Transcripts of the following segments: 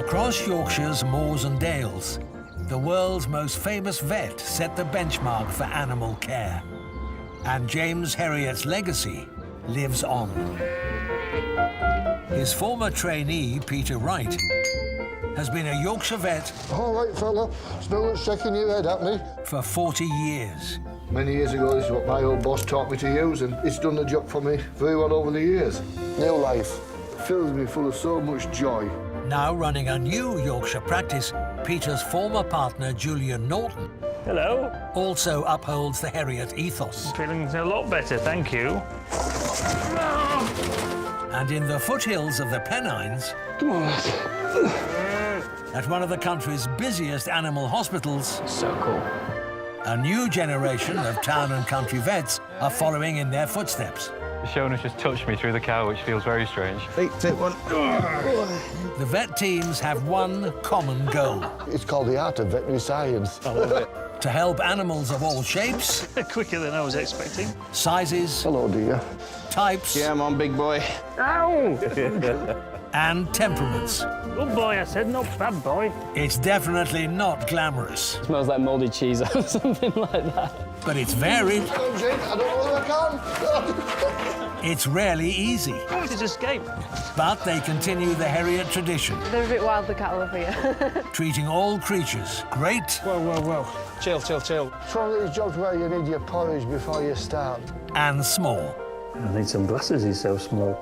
Across Yorkshire's moors and dales, the world's most famous vet set the benchmark for animal care. And James Herriot's legacy lives on. His former trainee, Peter Wright, has been a Yorkshire vet All right, fella. Still shaking your head at me. for 40 years. Many years ago, this is what my old boss taught me to use, and it's done the job for me very well over the years. New life fills me full of so much joy. Now running a new Yorkshire practice, Peter's former partner, Julian Norton, Hello. also upholds the Herriot ethos. Feeling a lot better, thank you. And in the foothills of the Pennines, at one of the country's busiest animal hospitals, So cool. a new generation of town and country vets are following in their footsteps. Shona's just touched me through the car, which feels very strange. Hey, take one. The vet teams have one common goal: It's called the art of veterinary science. I love it. to help animals of all shapes, Quicker than I was expecting. sizes, Hello, dear. types, Yeah, I'm on, big boy. Ow! and temperaments. Good boy, I said, not bad boy. It's definitely not glamorous, Smells like mouldy cheese or something like that. but it's varied. Hello, Jane. I don't know whether I can. It's rarely easy, Oh, it's escape. but they continue the Herriot tradition, They're a bit wild, the cattle over here. treating all creatures great Whoa, whoa, whoa. Chill, chill, chill. It's one of these jobs where you need your porridge before you start. and small. I need some glasses, he's so small.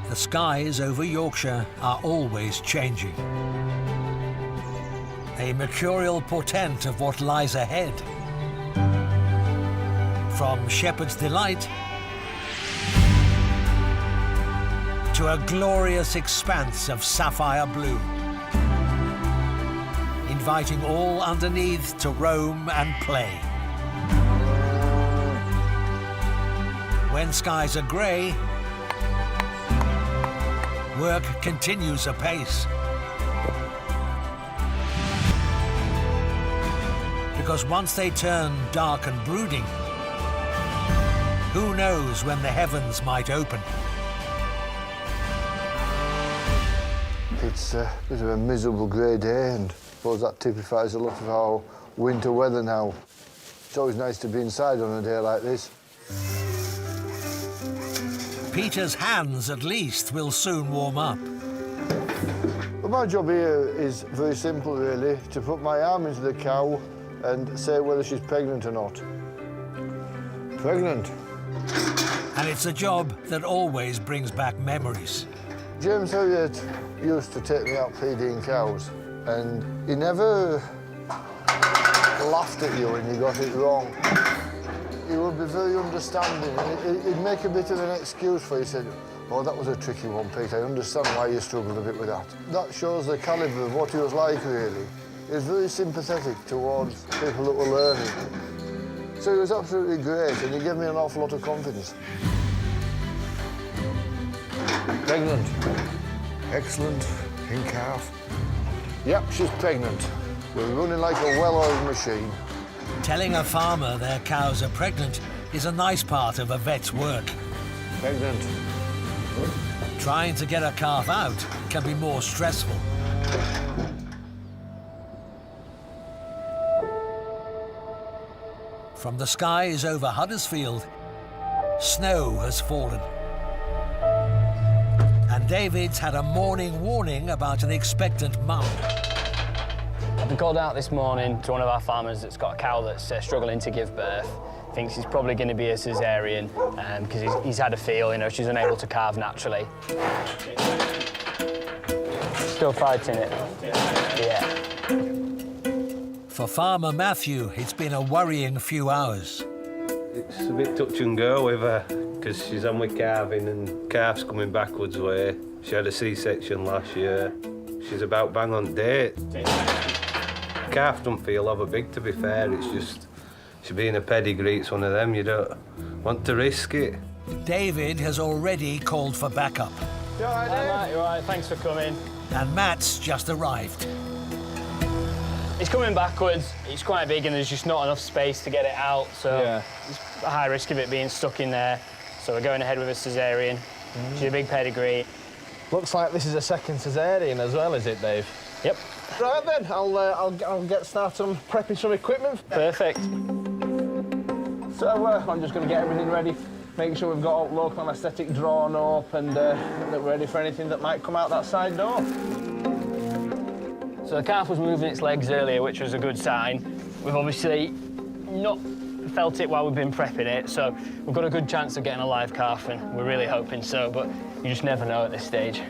The skies over Yorkshire are always changing. A mercurial portent of what lies ahead. From Shepherd's Delight to a glorious expanse of sapphire blue, inviting all underneath to roam and play. When skies are grey, work continues apace. Because once they turn dark and brooding, who knows when the heavens might open? It's a bit of a miserable grey day, and I suppose that typifies a lot of our winter weather now. It's always nice to be inside on a day like this. Peter's hands, at least, will soon warm up. Well, my job here is very simple, really, to put my arm into the cow and say whether she's pregnant or not. Pregnant. And it's a job that always brings back memories. James Herriot used to take me out feeding cows, and he never laughed at you when you got it wrong. He would be very understanding, and he'd make a bit of an excuse for you. He said, "Oh, that was a tricky one, Pete. I understand why you struggled a bit with that." That shows the calibre of what he was like, really. He was very sympathetic towards people that were learning. So he was absolutely great, and he gave me an awful lot of confidence. Pregnant. Excellent. In calf. Yep, she's pregnant. We're running like a well-oiled machine. Telling a farmer their cows are pregnant is a nice part of a vet's work. Pregnant. Trying to get a calf out can be more stressful. From the skies over Huddersfield, snow has fallen. And David's had a morning warning about an expectant mum. I've been called out this morning to one of our farmers that's got a cow that's struggling to give birth. Thinks it's probably going to be a caesarean because he's had a feel, you know, she's unable to calve naturally. Still fighting it. Yeah. For farmer Matthew, it's been a worrying few hours. It's a bit touch and go with her because she's on with calving and calf's coming backwards way. She had a C-section last year. She's about bang on date. Calf don't feel over big, to be fair. It's just, she being a pedigree, it's one of them, you don't want to risk it. David has already called for backup. You all right, Hi, Dave? Matt, you all right? Thanks for coming. And Matt's just arrived. It's coming backwards. It's quite big and there's just not enough space to get it out, so there's a high risk of it being stuck in there. So we're going ahead with a caesarean. She's a big pedigree. Looks like this is a second caesarean as well, is it, Dave? Yep. Right then, I'll get started on prepping some equipment. Perfect. So I'm just going to get everything ready, making sure we've got all local anaesthetic drawn up and that we're ready for anything that might come out that side door. So the calf was moving its legs earlier, which was a good sign. We've obviously not felt it while we've been prepping it, so we've got a good chance of getting a live calf, and we're really hoping so, but you just never know at this stage.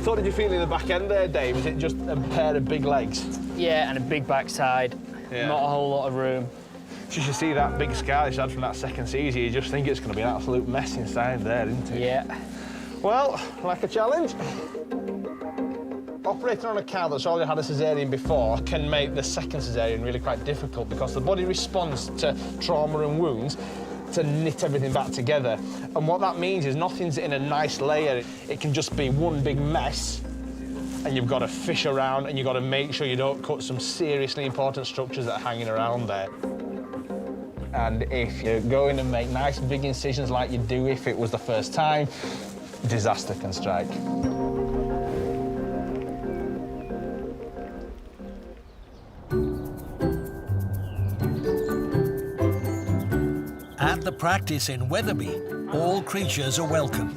What did you feel in the back end there, Dave? Is it just a pair of big legs? Yeah, and a big backside. Yeah. Not a whole lot of room. Just you see that big scar it's had from that second caesar, you just think it's going to be an absolute mess inside there, isn't it? Yeah. Well, like a challenge. Operating on a cow that's already had a caesarean before can make the second caesarean really quite difficult because the body responds to trauma and wounds to knit everything back together. And what that means is nothing's in a nice layer. It can just be one big mess, and you've got to fish around and you've got to make sure you don't cut some seriously important structures that are hanging around there. And if you go in and make nice big incisions like you do if it was the first time, disaster can strike. At the practice in Wetherby, all creatures are welcome.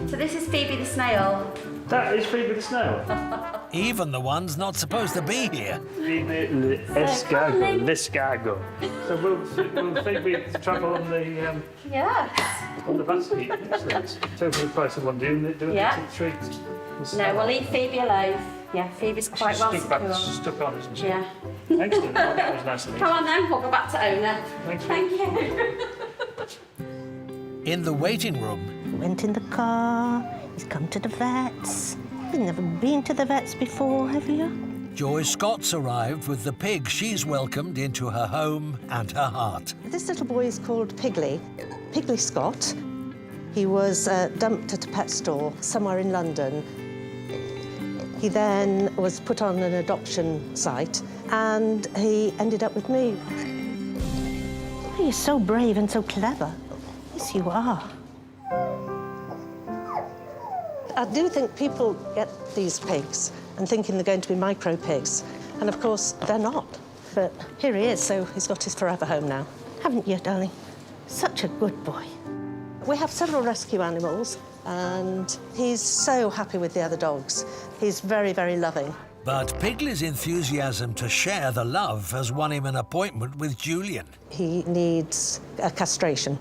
So this is Phoebe the snail. That is Phoebe the snail. Even the ones not supposed to be here. Phoebe the escargot. L'escargot. So will Phoebe travel on the Yes. on the basket? Excellent. Total price of one, do you Yeah. treat? No, we'll leave Phoebe alive. Yeah, Phoebe's quite well secure. Stuck on, isn't she? Yeah. Excellent. Oh, that was nice of you. Come on then, we'll go back to owner. Thank you. Thank you. In the waiting room, Went in the car, he's come to the vets. You've never been to the vets before, have you? Joy Scott's arrived with the pig she's welcomed into her home and her heart. This little boy is called Piggly, Piggly Scott. He was dumped at a pet store somewhere in London. He then was put on an adoption site and he ended up with me. Oh, you're so brave and so clever. Yes, you are. I do think people get these pigs and thinking they're going to be micro pigs, and of course they're not. But here he is, so he's got his forever home now. Haven't you, darling? Such a good boy. We have several rescue animals, and he's so happy with the other dogs. He's very, very loving. But Pigly's enthusiasm to share the love has won him an appointment with Julian. He needs a castration.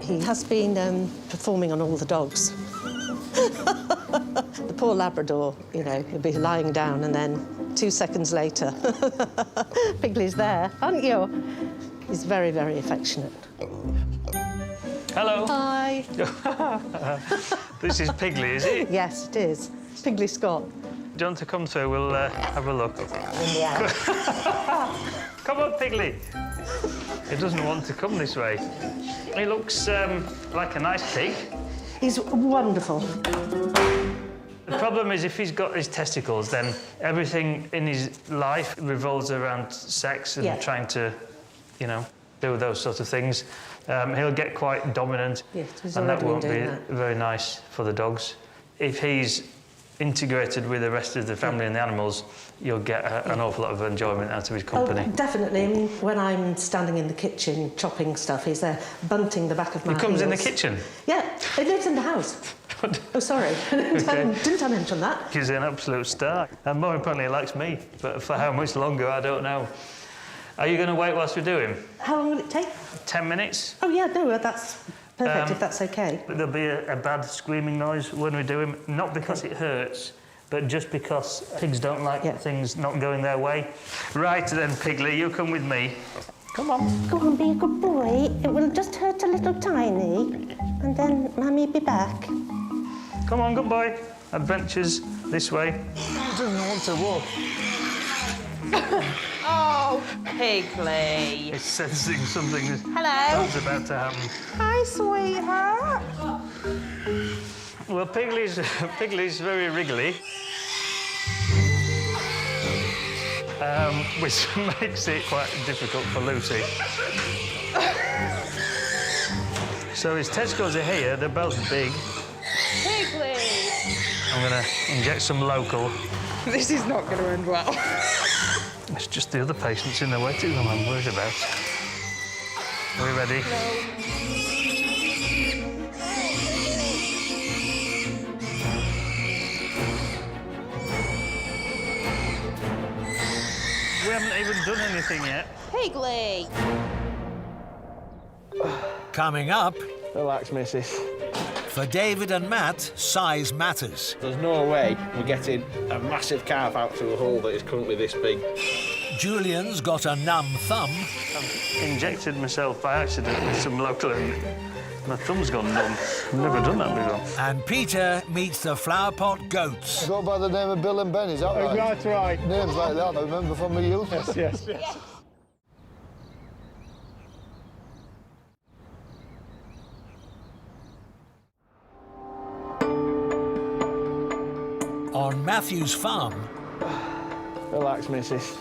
He has been performing on all the dogs. The poor Labrador, you know, he'll be lying down and then 2 seconds later, Pigly's there, aren't you? He's very, very affectionate. Hello. Hi. This is Piggly, is it? Yes, it is. Piggly Scott. Do you want to come through? We'll have a look. Yeah. Come on, Piggly. He doesn't want to come this way. He looks like a nice pig. He's wonderful. The problem is if he's got his testicles, then everything in his life revolves around sex and trying to, you know, do those sort of things. He'll get quite dominant, and that won't be very nice for the dogs. If he's integrated with the rest of the family and the animals, you'll get an awful lot of enjoyment out of his company. Oh, definitely. I mean, when I'm standing in the kitchen chopping stuff, he's there bunting the back of my He comes in the heels. kitchen? Yeah, he lives in the house. Oh, sorry. Didn't I mention that? He's an absolute star. And more importantly, he likes me. But for how much longer, I don't know. Are you going to wait whilst we do him? How long will it take? 10 minutes. Oh, yeah, no, that's perfect, if that's OK. There'll be a bad screaming noise when we do him, not because it hurts, but just because pigs don't like things not going their way. Right then, Piggly, you come with me. Come on. Go on, be a good boy. It will just hurt a little tiny, and then Mummy be back. Come on, good boy. Adventures this way. He doesn't want to walk. Oh, Piggly. It's sensing something Hello. about to happen. Hi, sweetheart. Well, Piggly's very wriggly. which makes it quite difficult for Lucy. So his testicles are here, they're both big. Piglet! I'm going to inject some local. This is not going to end well. It's just the other patients in the waiting room I'm worried about. Are we ready? We haven't even done anything yet. Piglet! Coming up, Relax, missus. for David and Matt, size matters. There's no way we're getting a massive calf out through a hole that is currently this big. Julian's got a numb thumb. I've injected myself by accident with some local and my thumb's gone numb. I've never done that before. And Peter meets the flowerpot goats. Go by the name of Bill and Ben, is that right? That's right. Names like that, I remember from my youth. Yes. On Matthew's farm, Relax, missus.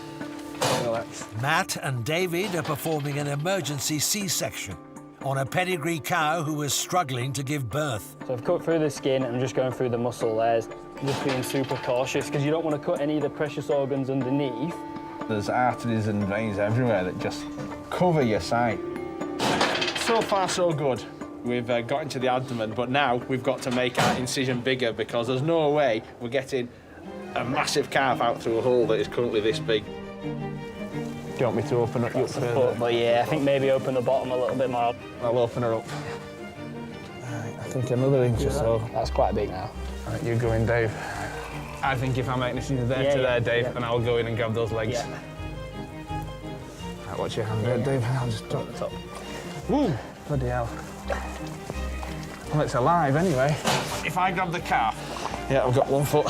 Relax. Matt and David are performing an emergency C-section on a pedigree cow who was struggling to give birth. So I've cut through the skin and I'm just going through the muscle there. Just being super cautious because you don't want to cut any of the precious organs underneath. There's arteries and veins everywhere that just cover your sight. So far, so good. We've got into the abdomen, but now we've got to make our incision bigger because there's no way we're getting a massive calf out through a hole that is currently this big. Do you want me to open up further? But yeah, I think maybe open the bottom a little bit more. I'll open her up. Right, I think another inch or so. That's quite big now. Right, you go in, Dave. I think if I make this into there to there, Dave, and I'll go in and grab those legs. Yeah. Right, watch your hand there, Dave. I'll just drop the top. Woo! Bloody hell. Well, it's alive anyway. If I grab the calf... Yeah, I've got one foot.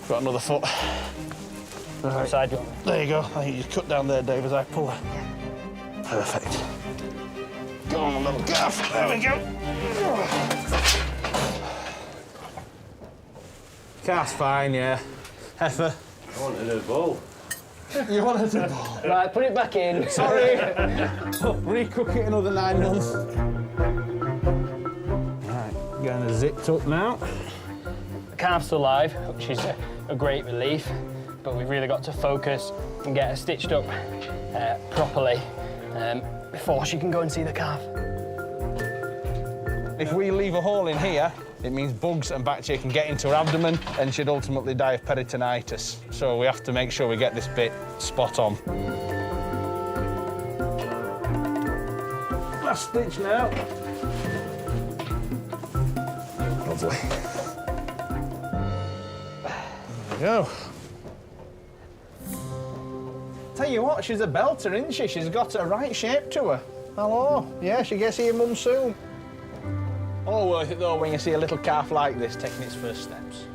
Got another foot. Right. Side. There you go. I think you cut down there, Dave, as I pull her. Perfect. Go on, little calf. There we go. Calf's fine, yeah. Heifer. I wanted a ball. You wanted a ball? Right, put it back in. Sorry. Recook it another 9 months. Right, getting her zipped up now. The calf's alive, which is a great relief, but we've really got to focus and get her stitched up properly before she can go and see the calf. If we leave a hole in here, it means bugs and bacteria can get into her abdomen and she'd ultimately die of peritonitis. So we have to make sure we get this bit spot on. Last stitch now. Lovely. There we go. Tell you what, she's a belter, isn't she? She's got a right shape to her. Hello. Yeah, she gets here mum soon. All worth it, though, when you see a little calf like this taking its first steps.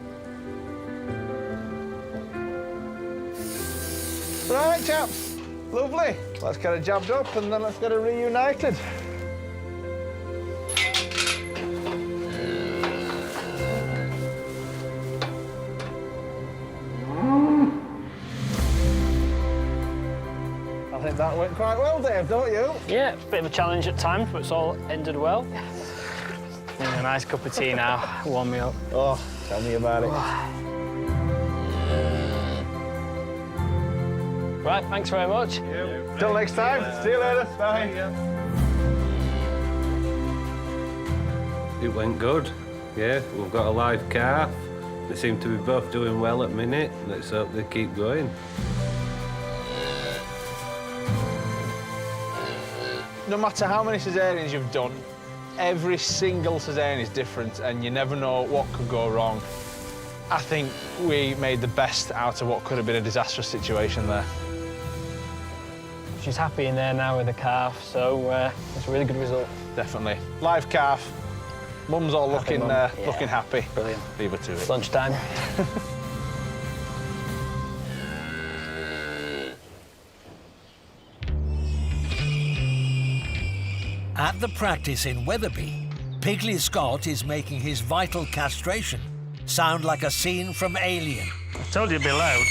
Right, chaps. Lovely. Let's get her jabbed up and then let's get her reunited. I think that went quite well, Dave, don't you? Yeah, it's a bit of a challenge at times, but it's all ended well. A nice cup of tea now, warm me up. Oh, tell me about it. Right, thanks very much. Till next time. See you later. Bye. It went good. Yeah, we've got a live calf. They seem to be both doing well at the minute. Let's hope they keep going. No matter how many cesareans you've done, every single cesarean is different and you never know what could go wrong. I think we made the best out of what could have been a disastrous situation there. She's happy in there now with the calf, so it's a really good result. Definitely. Live calf. Mum's all looking happy. Brilliant. Leave her to it. It's lunchtime. At the practice in Wetherby, Pigley Scott is making his vital castration sound like a scene from Alien. I told you to be loud.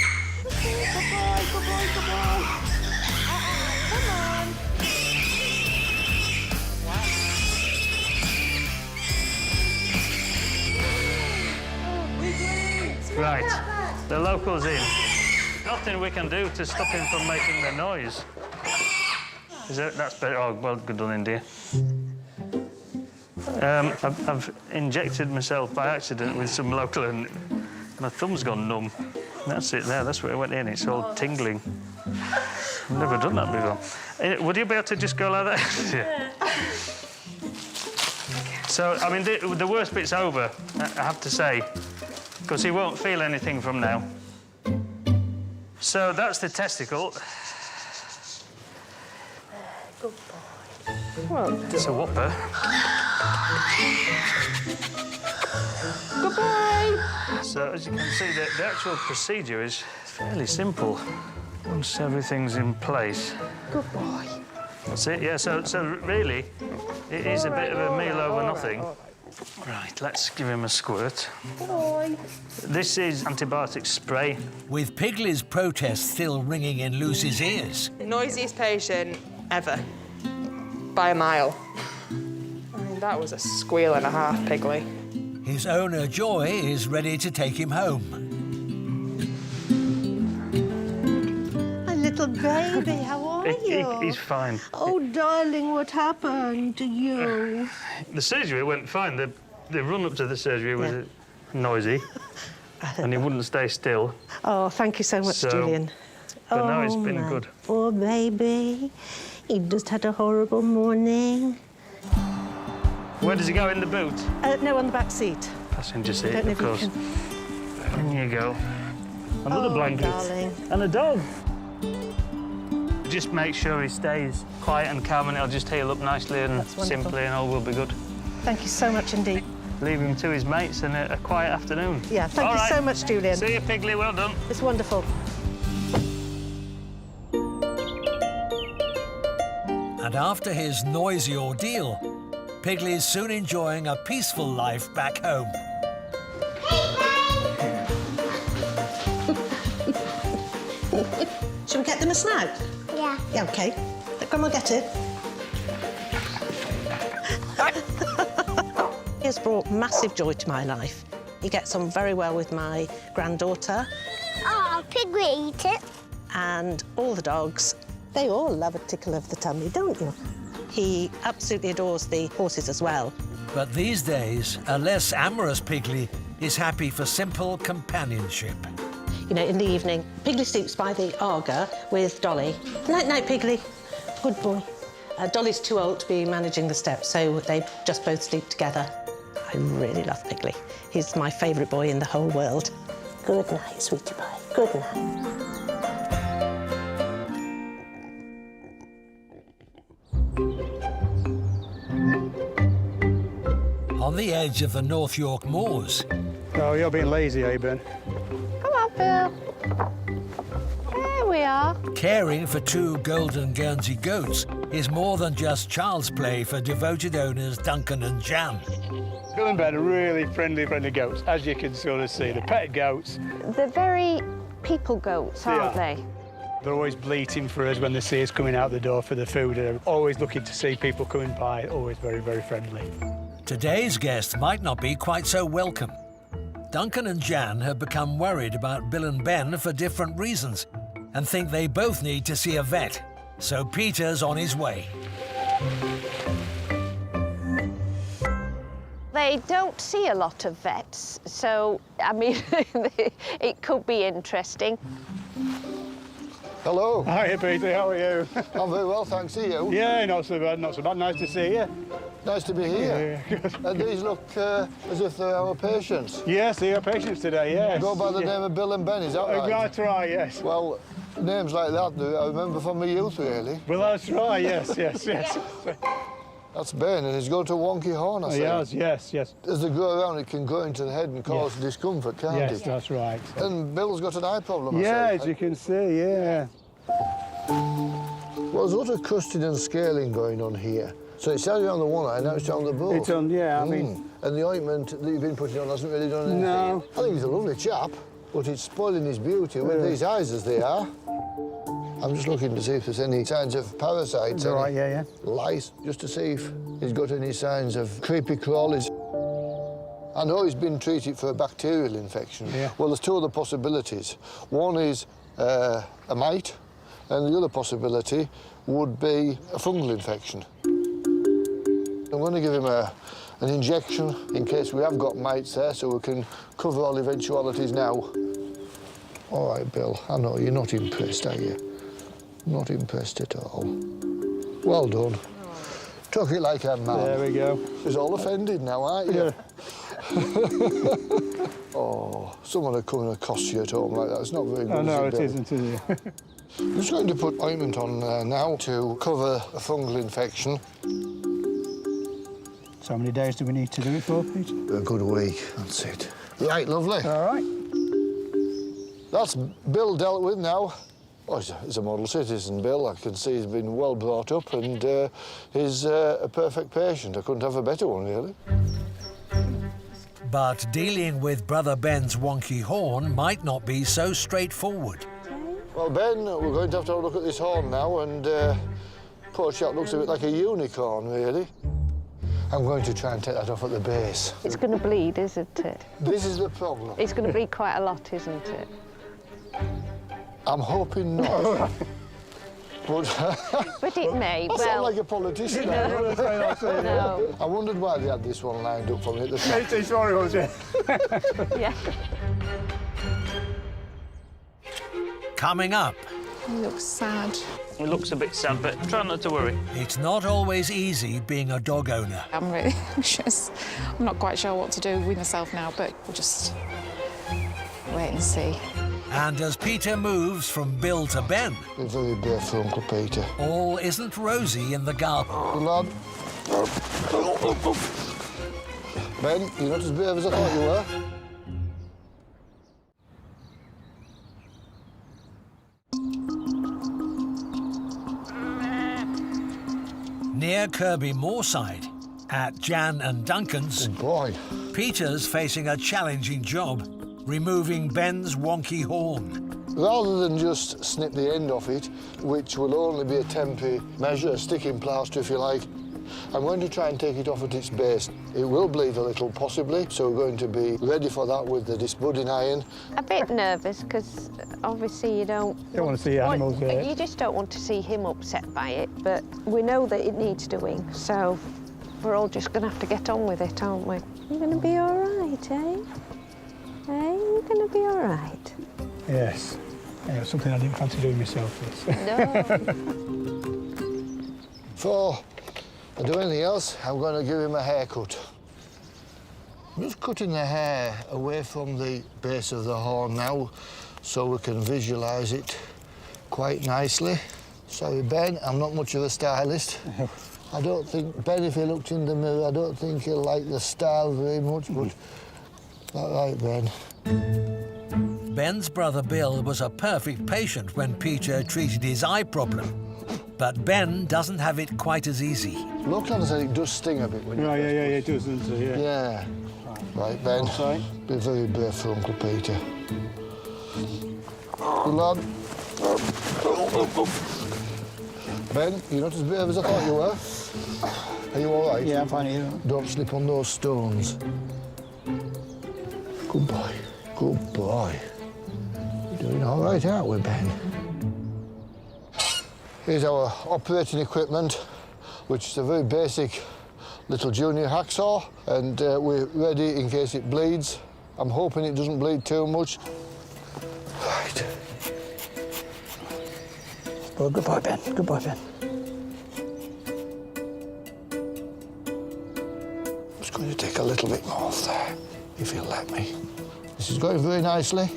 Right, the local's in. Nothing we can do to stop him from making the noise. Is it? That's better. Oh, well, good done, India. I've injected myself by accident with some local and my thumb's gone numb. That's it there, that's where it went in. It's all tingling. I've never done that before. Would you be able to just go like that? Yeah. So, I mean, the worst bit's over, I have to say, because he won't feel anything from now. So that's the testicle. Good boy. Well done. It's a whopper. Good boy. So as you can see, the actual procedure is fairly simple. Once everything's in place. Good boy. That's it, yeah. So really, it is a bit of a meal over nothing. Right, let's give him a squirt. Boy. This is antibiotic spray. With Pigley's protest still ringing in Lucy's ears. Noisiest patient ever. By a mile. I mean, that was a squeal and a half, Pigley. His owner, Joy, is ready to take him home. My little baby, how are you? He's fine. Oh, darling, what happened to you? The surgery went fine. The run up to the surgery was noisy, and he wouldn't stay still. Oh, thank you so much, Julian. But no, it's been good. Poor baby. He just had a horrible morning. Where does he go, in the boot? No, on the back seat. Passenger seat, Don't know of if you course. can- In you go. Another blanket. Darling. And a dog. Just make sure he stays quiet and calm, and it'll just heal up nicely and simply, and all will be good. Thank you so much indeed. Leave him to his mates and a quiet afternoon. Yeah, thank you so much, Julian. See you, Pigley, well done. It's wonderful. And after his noisy ordeal, Pigley's soon enjoying a peaceful life back home. Shall we get them a snack? Yeah. Yeah, OK. Come on, get it. He has brought massive joy to my life. He gets on very well with my granddaughter. Oh, Pigley eat it. And all the dogs, they all love a tickle of the tummy, don't you? He absolutely adores the horses as well. But these days, a less amorous Pigley is happy for simple companionship. You know, in the evening, Pigley sleeps by the Arga with Dolly. Night, night, Pigley. Good boy. Dolly's too old to be managing the steps, so they just both sleep together. I really love Pigley. He's my favourite boy in the whole world. Good night, sweetie pie. Good night. On the edge of the North York moors. Oh, you're being lazy, eh, Ben? Come on, Bill. There we are. Caring for two golden Guernsey goats is more than just child's play for devoted owners Duncan and Jan. Bill and Ben are really friendly goats, as you can sort of see. They're pet goats. They're very people goats, aren't they? They're always bleating for us when they see us coming out the door for the food. They're always looking to see people coming by, always very, very friendly. Today's guest might not be quite so welcome. Duncan and Jan have become worried about Bill and Ben for different reasons and think they both need to see a vet. So Peter's on his way. They don't see a lot of vets, so, I mean, it could be interesting. Hello. Hi, Peter, how are you? I'm very well, thanks. See you? Yeah, not so bad, not so bad. Nice to see you. Nice to be here. Yeah, good. And these look as if they're our patients. Yes, they are patients today, yes. Go by the name of Bill and Ben, is that right? That's right, yes. Well, names like that, I remember from my youth, really. Well, that's right, yes, yes, yes. That's Ben, and he's got a wonky horn, I think. Yes, yes, yes. As they grow around, it can go into the head and cause discomfort, can't Yes, it? that's right. And Bill's got an eye problem, Yeah, I as you can see, yeah. Well, there's a lot of crusting and scaling going on here. So it started on the one eye, now it's on the both. It's on, yeah, I mean... And the ointment that you've been putting on hasn't really done anything. No. I think he's a lovely chap. but it's spoiling his beauty with these eyes as they are. I'm just looking to see if there's any signs of parasites. Right, yeah. Lice, just to see if he's got any signs of creepy crawlies. I know he's been treated for a bacterial infection. Yeah. Well, there's two other possibilities. One is a mite, and the other possibility would be a fungal infection. I'm going to give him an injection in case we have got mites there, so we can cover all eventualities now. All right, Bill, I know you're not impressed, are you? Not impressed at all. Well done. Took it like a man. There we go. He's all offended now, aren't you? Yeah. Oh, someone would come and accost you at home like that. It's not very good. Oh, no, it it isn't, is it? I'm just going to put ointment on there now to cover a fungal infection. So how many days do we need to do it for, Peter? A good week, that's it. Right, lovely. All right. That's Bill dealt with now. Oh, he's a model citizen, Bill. I can see he's been well brought up and he's a perfect patient. I couldn't have a better one, really. But dealing with Brother Ben's wonky horn might not be so straightforward. Well, Ben, we're going to have a look at this horn now, and poor chap looks a bit like a unicorn, really. I'm going to try and take that off at the base. It's going to bleed, isn't it? This is the problem. It's going to bleed quite a lot, isn't it? I'm hoping not. But it may. I sound like a politician. No. I wondered why they had this one lined up for me at the top. It's horrible, yeah. Yeah. Coming up. He looks sad. It looks a bit sad, but try not to worry. It's not always easy being a dog owner. I'm really anxious. I'm not quite sure what to do with myself now, but we'll just wait and see. And as Peter moves from Bill to Ben, You're very brave for Uncle Peter. all isn't rosy in the garden. Good lad. Ben, you're not as brave as I thought you were. Near Kirby Moorside, at Jan and Duncan's, Good boy. Peter's facing a challenging job, removing Ben's wonky horn. Rather than just snip the end off it, which will only be a temporary measure, a sticking plaster if you like, I'm going to try and take it off at its base. It will bleed a little, possibly, so we're going to be ready for that with the disbudding iron. A bit nervous, because obviously you don't want to see animals there. You just don't want to see him upset by it, but we know that it needs doing, so we're all just going to have to get on with it, aren't we? You're going to be all right, eh? Eh? You're going to be all right. Yes. Yeah, it's something I didn't fancy doing myself, this. No. Before I do anything else, I'm going to give him a haircut. I'm just cutting the hair away from the base of the horn now, so we can visualise it quite nicely. Sorry, Ben, I'm not much of a stylist. I don't think, Ben, if he looked in the mirror, I don't think he'll like the style very much, but... All right, Ben. Ben's brother Bill was a perfect patient when Peter treated his eye problem. But Ben doesn't have it quite as easy. Look, as it does sting a bit when you... Yeah, it does, doesn't it? Yeah. Right, Ben. Be very brave for Uncle Peter. Good lad. Ben, you're not as brave as I thought you were. Are you all right? Yeah, I'm fine here. Don't slip on those stones. Good boy. Good boy. You're doing all right, aren't we, Ben? Here's our operating equipment, which is a very basic little junior hacksaw, and we're ready in case it bleeds. I'm hoping it doesn't bleed too much. Right. Well, good boy, Ben. Good boy, Ben. I'm just going to take a little bit more off there, if you'll let me. This is going very nicely.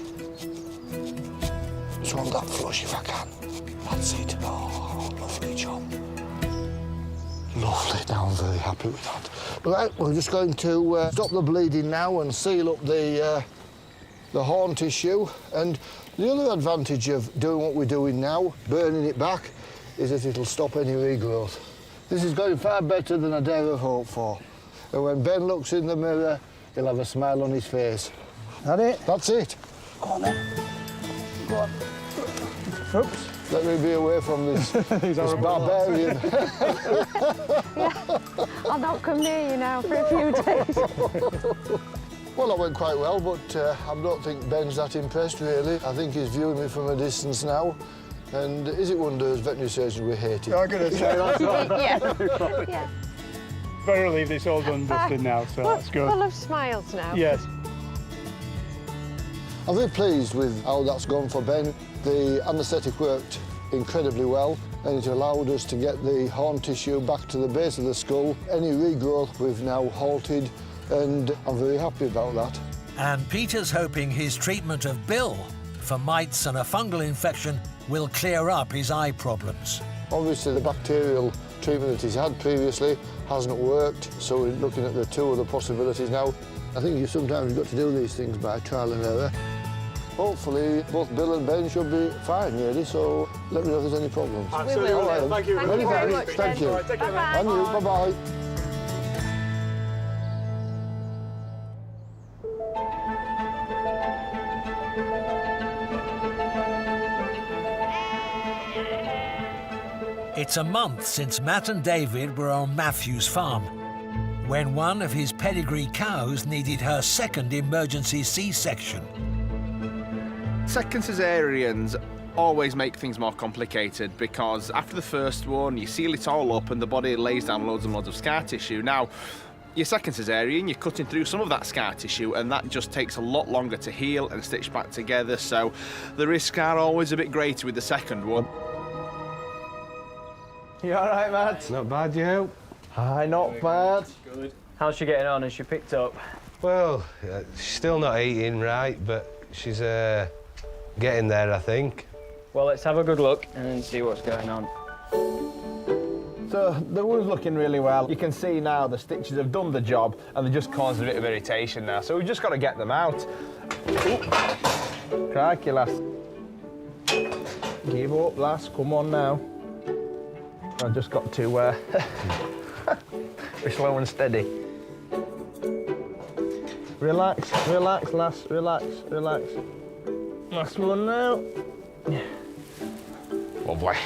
Just want that flush if I can. That's it. Oh, lovely job. Lovely. Now I'm very happy with that. Right, we're just going to stop the bleeding now and seal up the horn tissue. And the other advantage of doing what we're doing now, burning it back, is that it'll stop any regrowth. This is going far better than I dare have hoped for. And when Ben looks in the mirror, he'll have a smile on his face. That it? That's it. Go on then. Go on. Oops. Let me be away from this, this barbarian. I'll not come near you now for a few days. Well, that went quite well, but I don't think Ben's that impressed, really. I think he's viewing me from a distance now. And is it one of those veterinary surgeons we hate? I'm going to say that's right. Yeah. Very relieved it's all done dusted now, so that's good. Full of smiles now. Yes. I'm very pleased with how that's gone for Ben. The anaesthetic worked incredibly well, and it allowed us to get the horn tissue back to the base of the skull. Any regrowth we've now halted, and I'm very happy about that. And Peter's hoping his treatment of Bill for mites and a fungal infection will clear up his eye problems. Obviously, the bacterial treatment that he's had previously hasn't worked, so we're looking at the two other possibilities now. I think you sometimes got to do these things by trial and error. Hopefully, both Bill and Ben should be fine, really, so let me know if there's any problems. Absolutely. We will. Thank you. Thank you very much, Thank you. All right, take care, mate. And you, bye-bye. It's a month since Matt and David were on Matthew's farm, when one of his pedigree cows needed her second emergency C-section. Second caesareans always make things more complicated because after the first one, you seal it all up and the body lays down loads and loads of scar tissue. Now, your second caesarean, you're cutting through some of that scar tissue and that just takes a lot longer to heal and stitch back together, so the risks are always a bit greater with the second one. You all right, Matt? Not bad, you? Hi, not bad. Good. How's she getting on? Has she picked up? Well, she's still not eating right, but she's getting there, I think. Well, let's have a good look and see what's going on. So the wound's looking really well. You can see now the stitches have done the job and they just caused a bit of irritation now, so we've just got to get them out. Ooh. Crikey, lass. Give up, lass. Come on now. I've just got to be slow and steady. Relax, relax, lass, relax, relax. Last one now. Lovely.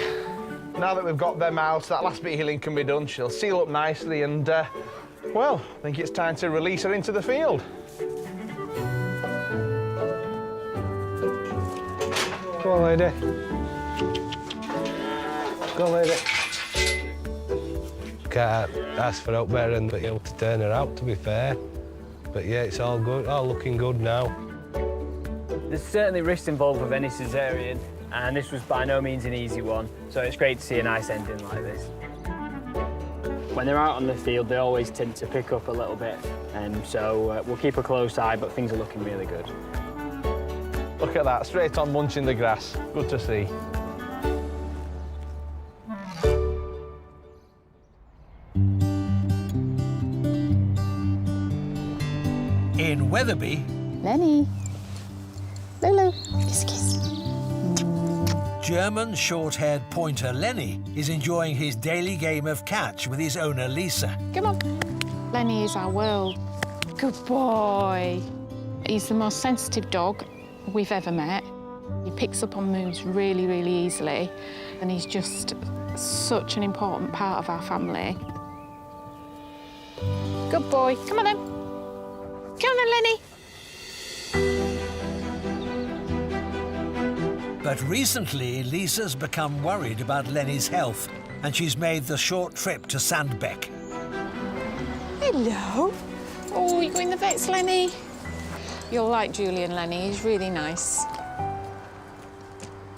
Now that we've got them out, that last bit of healing can be done. She'll seal up nicely and, well, I think it's time to release her into the field. Go on, lady. Go on, lady. Can't ask for help better than be able to turn her out, to be fair. But yeah, it's all good, all looking good now. There's certainly risks involved with any caesarean, and this was by no means an easy one, so it's great to see a nice ending like this. When they're out on the field, they always tend to pick up a little bit, and so we'll keep a close eye, but things are looking really good. Look at that, straight on munching the grass. Good to see. In Wetherby, Lenny. Lulu. Kiss, kiss. German short-haired pointer Lenny is enjoying his daily game of catch with his owner Lisa. Come on. Lenny is our world. Good boy. He's the most sensitive dog we've ever met. He picks up on moods really, really easily, and he's just such an important part of our family. Good boy. Come on then. Come on then, Lenny. But recently, Lisa's become worried about Lenny's health, and she's made the short trip to Sandbeck. Hello. Oh, you going to the vets, Lenny? You'll like Julian, Lenny. He's really nice.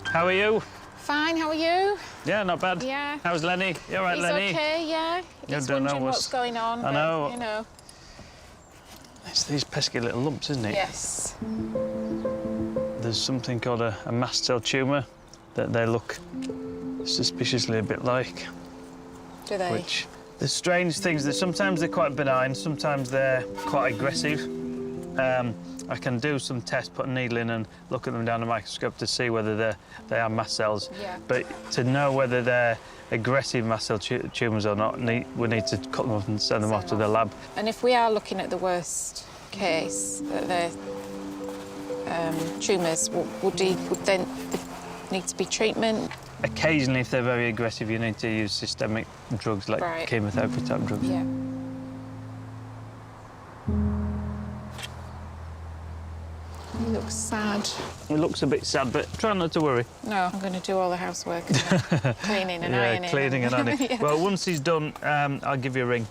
How are you? Fine, how are you? Yeah, not bad. Yeah. How's Lenny? You all right, He's Lenny? okay, yeah. He's wondering what's going on, I know. but, you know. It's these pesky little lumps, isn't it? Yes. There's something called a mast cell tumour that they look suspiciously a bit like. Do they? Which, the strange things, that sometimes they're quite benign, sometimes they're quite aggressive. I can do some tests, put a needle in and look at them down the microscope to see whether they are mast cells. Yeah. But to know whether they're aggressive mast cell tumours or not, we need to cut them off and send them off to the lab. And if we are looking at the worst case, that they're tumours, would then need to be treatment? Occasionally, if they're very aggressive, you need to use systemic drugs like chemotherapy type drugs. Yeah. He looks sad. It looks a bit sad, but try not to worry. No, I'm going to do all the housework, cleaning and ironing. Yeah, cleaning and ironing. Yeah. Well, once he's done, I'll give you a ring.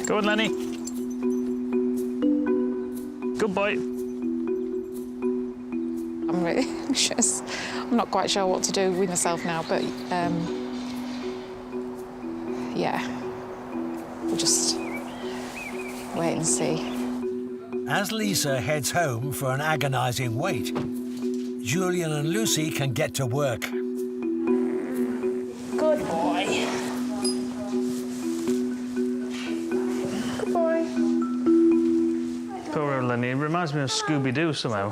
Go on, Lenny. Good boy. I'm really anxious. I'm not quite sure what to do with myself now, but yeah, we'll just wait and see. As Lisa heads home for an agonising wait, Julian and Lucy can get to work. Good boy. Good boy. Poor old Lenny. It reminds me of Scooby-Doo somehow.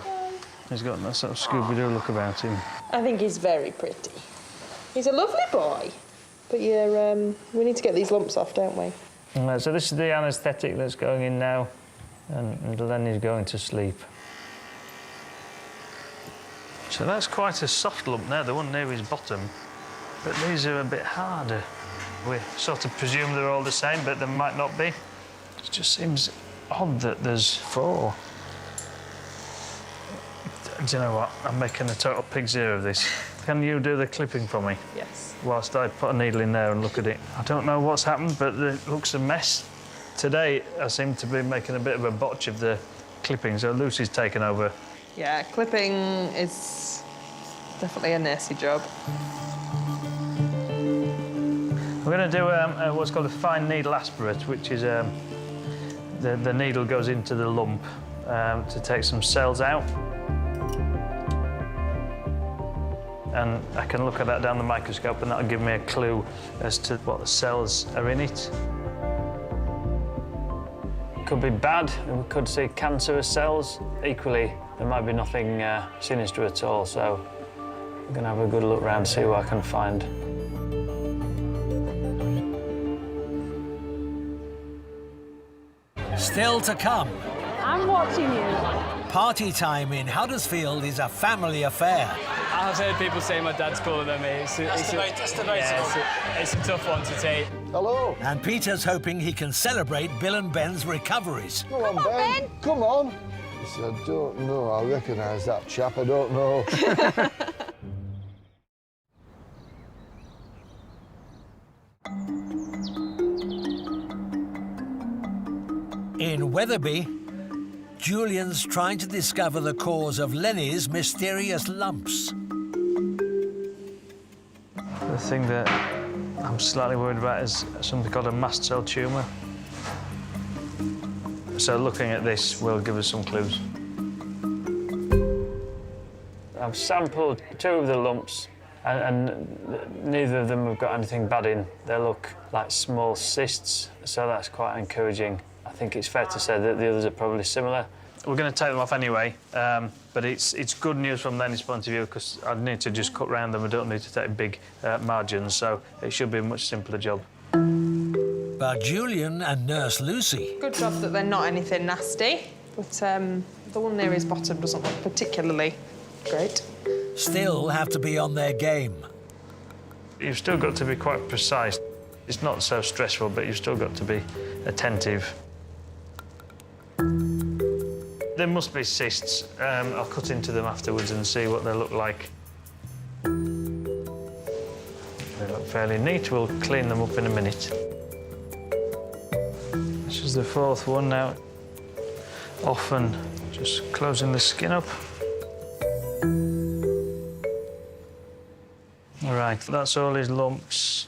He's got that sort of Scooby-Doo look about him. I think he's very pretty. He's a lovely boy. But yeah, we need to get these lumps off, don't we? So this is the anaesthetic that's going in now, and Lenny's going to sleep. So that's quite a soft lump there, the one near his bottom. But these are a bit harder. We sort of presume they're all the same, but they might not be. It just seems odd that there's 4. Do you know what? I'm making a total pig's ear of this. Can you do the clipping for me? Yes. Whilst I put a needle in there and look at it. I don't know what's happened, but it looks a mess. Today, I seem to be making a bit of a botch of the clipping, so Lucy's taken over. Yeah, clipping is definitely a nasty job. We're going to do what's called a fine needle aspirate, which is the needle goes into the lump to take some cells out. And I can look at that down the microscope and that'll give me a clue as to what the cells are in it. Could be bad, and we could see cancerous cells. Equally, there might be nothing sinister at all, so I'm going to have a good look round, see what I can find. Still to come. I'm watching you. Party time in Huddersfield is a family affair. I've heard people say my dad's cooler than me. It's a tough one to take. Hello. And Peter's hoping he can celebrate Bill and Ben's recoveries. Come on, Ben. Come on. He said, I don't know. I recognise that chap. I don't know. In Wetherby, Julian's trying to discover the cause of Lenny's mysterious lumps. The thing that I'm slightly worried about is something called a mast cell tumour. So looking at this will give us some clues. I've sampled 2 of the lumps and neither of them have got anything bad in. They look like small cysts, so that's quite encouraging. I think it's fair to say that the others are probably similar. We're going to take them off anyway, but it's good news from Lenny's point of view because I'd need to just cut round them. I don't need to take big margins, so it should be a much simpler job. But Julian and Nurse Lucy... Good job that they're not anything nasty, but the one near his bottom doesn't look particularly great. still have to be on their game. You've still got to be quite precise. It's not so stressful, but you've still got to be attentive. There must be cysts. I'll cut into them afterwards and see what they look like. They look fairly neat. We'll clean them up in a minute. This is the fourth one now. Often just closing the skin up. All right, that's all his lumps.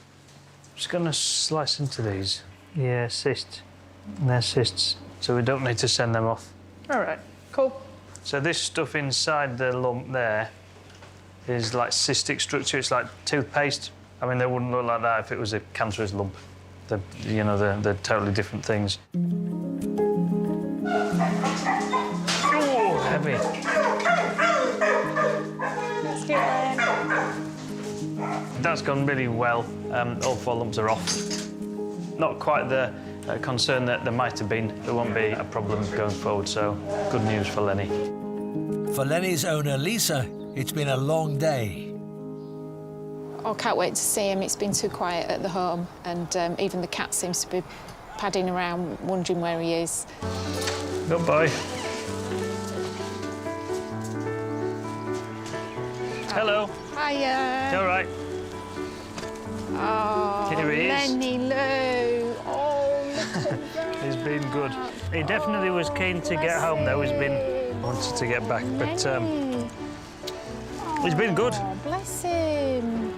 Just going to slice into these. Yeah, cysts. And they're cysts, so we don't need to send them off. All right, cool. So this stuff inside the lump there is like cystic structure. It's like toothpaste. I mean, they wouldn't look like that if it was a cancerous lump. They're totally different things. Oh, heavy. Let's get That's gone really well. All 4 lumps are off. Not quite the concerned that there might have been. There won't be a problem going forward, so good news for Lenny. For Lenny's owner, Lisa, it's been a long day. I can't wait to see him. It's been too quiet at the home, and even the cat seems to be padding around, wondering where he is. Good boy. Hello. Hiya. You all right? Oh, Here he is. Lenny Lou. Oh, look at that. He's been good. He definitely was keen to get home, though. He's been wanted to get back, but he's been good. Oh, bless him.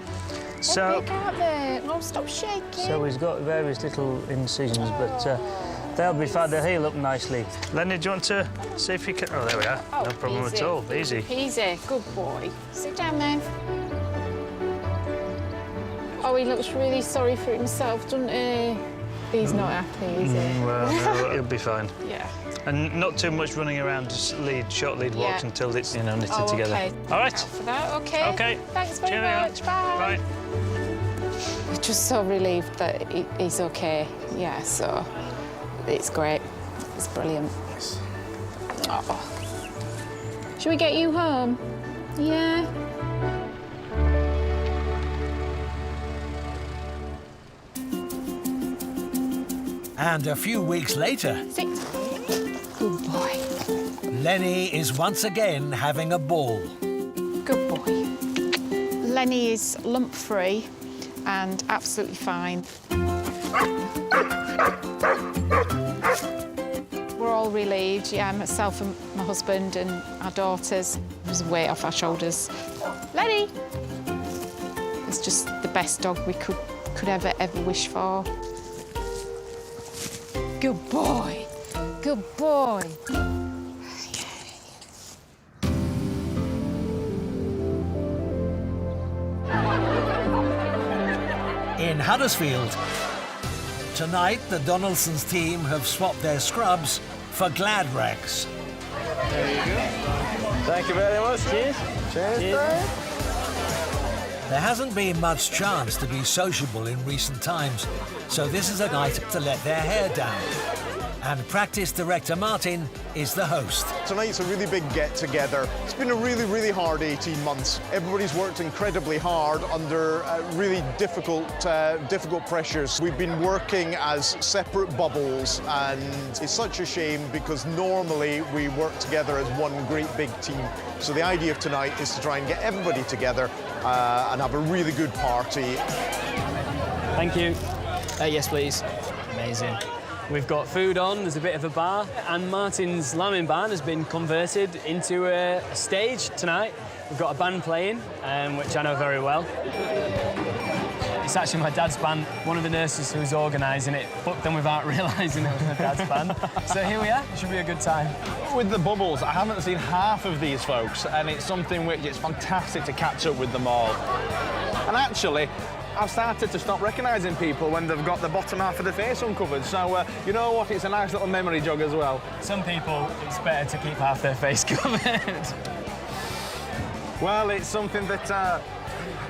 So, Oh, stop shaking. so he's got various little incisions, but they'll be fine. They'll heal up nicely. Lenny, do you want to see if you can? Oh, there we are. Oh, No problem easy. at all. Easy. Easy. Good boy. Sit down then. Oh, he looks really sorry for himself, doesn't he? He's not happy, is he? Well, no, he'll be fine. Yeah. And not too much running around, just short lead walks until it's, knitted Oh, together. okay. All right. For that, okay. Okay. Thanks very Cheerio. much. Bye. Bye. We're just so relieved that he's okay. Yeah, so it's great. It's brilliant. Oh. Should we get you home? Yeah. And a few weeks later... Sit. Good boy. Lenny is once again having a ball. Good boy. Lenny is lump-free and absolutely fine. We're all relieved, yeah, myself and my husband and our daughters. It was a weight off our shoulders. Lenny! It's just the best dog we could ever wish for. Good boy. Good boy. In Huddersfield, tonight the Donaldson's team have swapped their scrubs for Glad rags. There you go. Thank you very much. Cheers. Cheers. Cheers. There hasn't been much chance to be sociable in recent times, so this is a night to let their hair down. And practice director Martin is the host. Tonight's a really big get-together. It's been a really hard 18 months. Everybody's worked incredibly hard under really difficult pressures. We've been working as separate bubbles, and it's such a shame because normally we work together as one great big team. So the idea of tonight is to try and get everybody together and have a really good party. Thank you. Yes, please. Amazing. We've got food on, there's a bit of a bar, and Martin's lambing barn has been converted into a stage tonight. We've got a band playing, which I know very well. It's actually my dad's band. One of the nurses who's organising it booked them without realising it was my dad's band. So here we are, it should be a good time. With the bubbles, I haven't seen half of these folks, and it's something which it's fantastic to catch up with them all. And actually, I've started to stop recognising people when they've got the bottom half of their face uncovered. So, you know what? It's a nice little memory jog as well. Some people, it's better to keep half their face covered. Well, it's something that...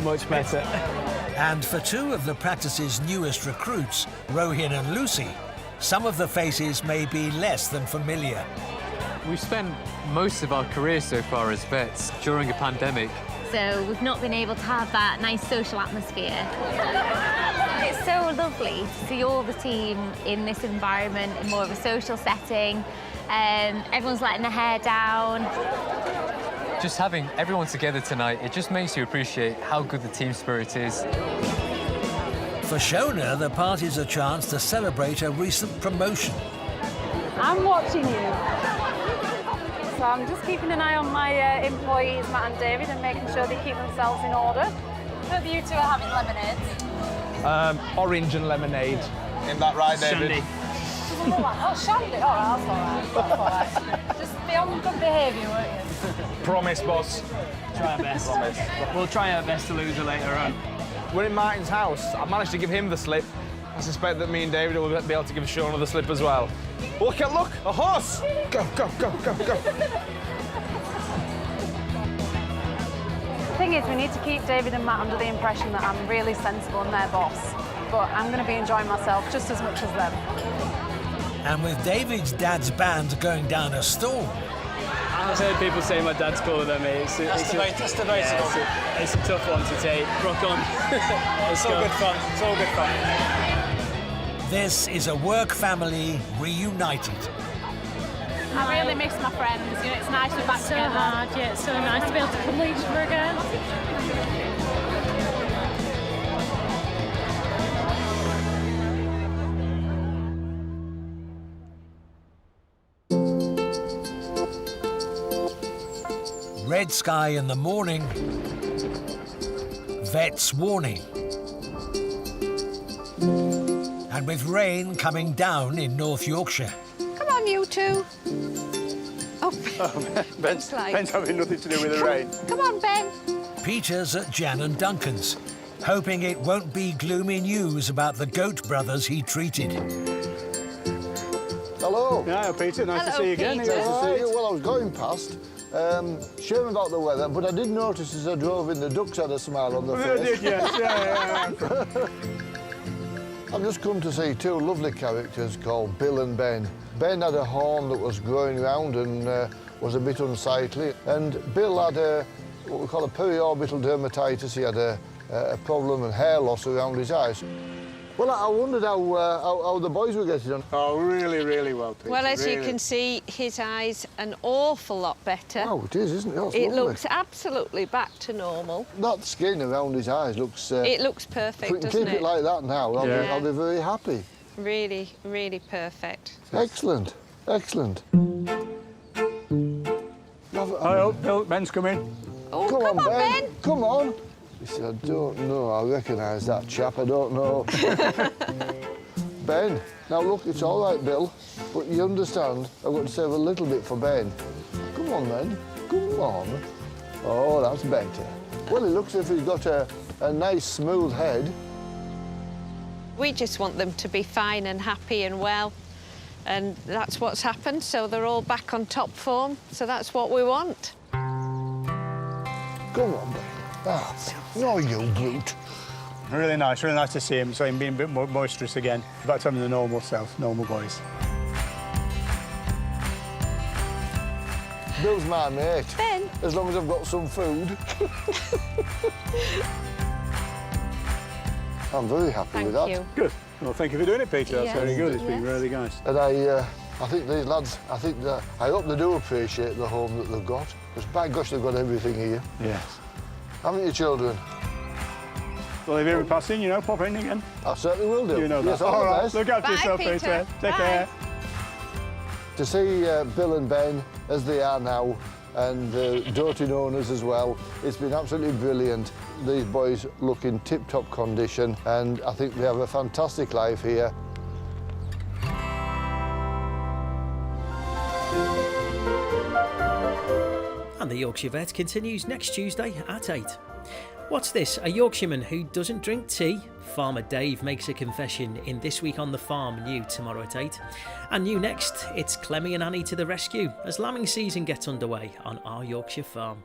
much better. And for two of the practice's newest recruits, Rohin and Lucy, some of the faces may be less than familiar. We've spent most of our careers so far as vets during a pandemic. So we've not been able to have that nice social atmosphere. It's so lovely to see all the team in this environment, in more of a social setting. Everyone's letting their hair down. Just having everyone together tonight, it just makes you appreciate how good the team spirit is. For Shona, the party's a chance to celebrate a recent promotion. I'm watching you. So I'm just keeping an eye on my employees, Matt and David, and making sure they keep themselves in order. Hope you two are having lemonades. Orange and lemonade. Isn't that right, David? Shandy. Oh, shandy. All right, that's all right. Just be on good behaviour, won't you? Promise, boss. Try our best. Promise. We'll try our best to lose her later on. We're in Martin's house. I managed to give him the slip. I suspect that me and David will be able to give Shona the slip as well. Look, a horse! Go, go, go, go, go. The thing is, we need to keep David and Matt under the impression that I'm really sensible and their boss. but I'm going to be enjoying myself just as much as them. And with David's dad's band going down a storm. I've heard people say my dad's cooler than me. It's debatable. It's a tough one to take. Rock on. It's all good fun. It's all good fun. This is a work family reunited. I really miss my friends. You know, it's nice to be back together. Hard, yeah, it's so nice to be able to cuddle each other again. Red sky in the morning. Vet's warning. And with rain coming down in North Yorkshire. Come on, you two. Oh, Ben's having nothing to do with the rain. Come on, Ben. Peter's at Jan and Duncan's, hoping it won't be gloomy news about the goat brothers he treated. Hello. Yeah, Peter, nice to see you again. Nice to see you. Well, I was going past. Shame about the weather, but I did notice as I drove in, the ducks had a smile on their face. They did, yes. Yeah. I've just come to see two lovely characters called Bill and Ben. Ben had a horn that was growing round and was a bit unsightly, and Bill had what we call a periorbital dermatitis. He had a problem and hair loss around his eyes. Well, I wondered how the boys were getting on. Oh, really, really well, Peter. Well, as you can see, his eyes an awful lot better. Oh, it is, isn't it? That's it lovely. looks absolutely back to normal. That skin around his eyes looks... it looks perfect, if we can doesn't keep it like that now, I'll be very happy. Really, really perfect. Excellent, excellent. Oh, Bill, Ben's coming. Oh, come on, Ben. Come on. He said, I don't know, I recognise that chap, I don't know. Ben, now look, it's all right, Bill, but you understand, I've got to save a little bit for Ben. Come on, then, come on. Oh, that's better. Well, it looks as if he's got a nice, smooth head. We just want them to be fine and happy and well, and that's what's happened, so they're all back on top form, so that's what we want. Come on, Ben. Ah, no, you brute. Really nice to see him. So him being a bit more boisterous again. Back to having the normal self, normal boys. Bill's my mate. Ben. As long as I've got some food. I'm very happy with that. Thank you. Good. Well, thank you for doing it, Peter. That's very good. It's been really nice. And I think these lads, I hope they do appreciate the home that they've got. Because by gosh, they've got everything here. Yes. Haven't you, children? Well, if you're passing, you know, pop in again. I certainly will do. You know that. Yes, all right. best. Look after yourself, Peter. Take care. To see Bill and Ben as they are now, and doting owners as well, it's been absolutely brilliant. These boys look in tip-top condition, and I think they have a fantastic life here. And the Yorkshire Vet continues next Tuesday at 8. What's this? A Yorkshireman who doesn't drink tea? Farmer Dave makes a confession in This Week on the Farm, new tomorrow at 8. And new next, it's Clemmy and Annie to the rescue as lambing season gets underway on our Yorkshire farm.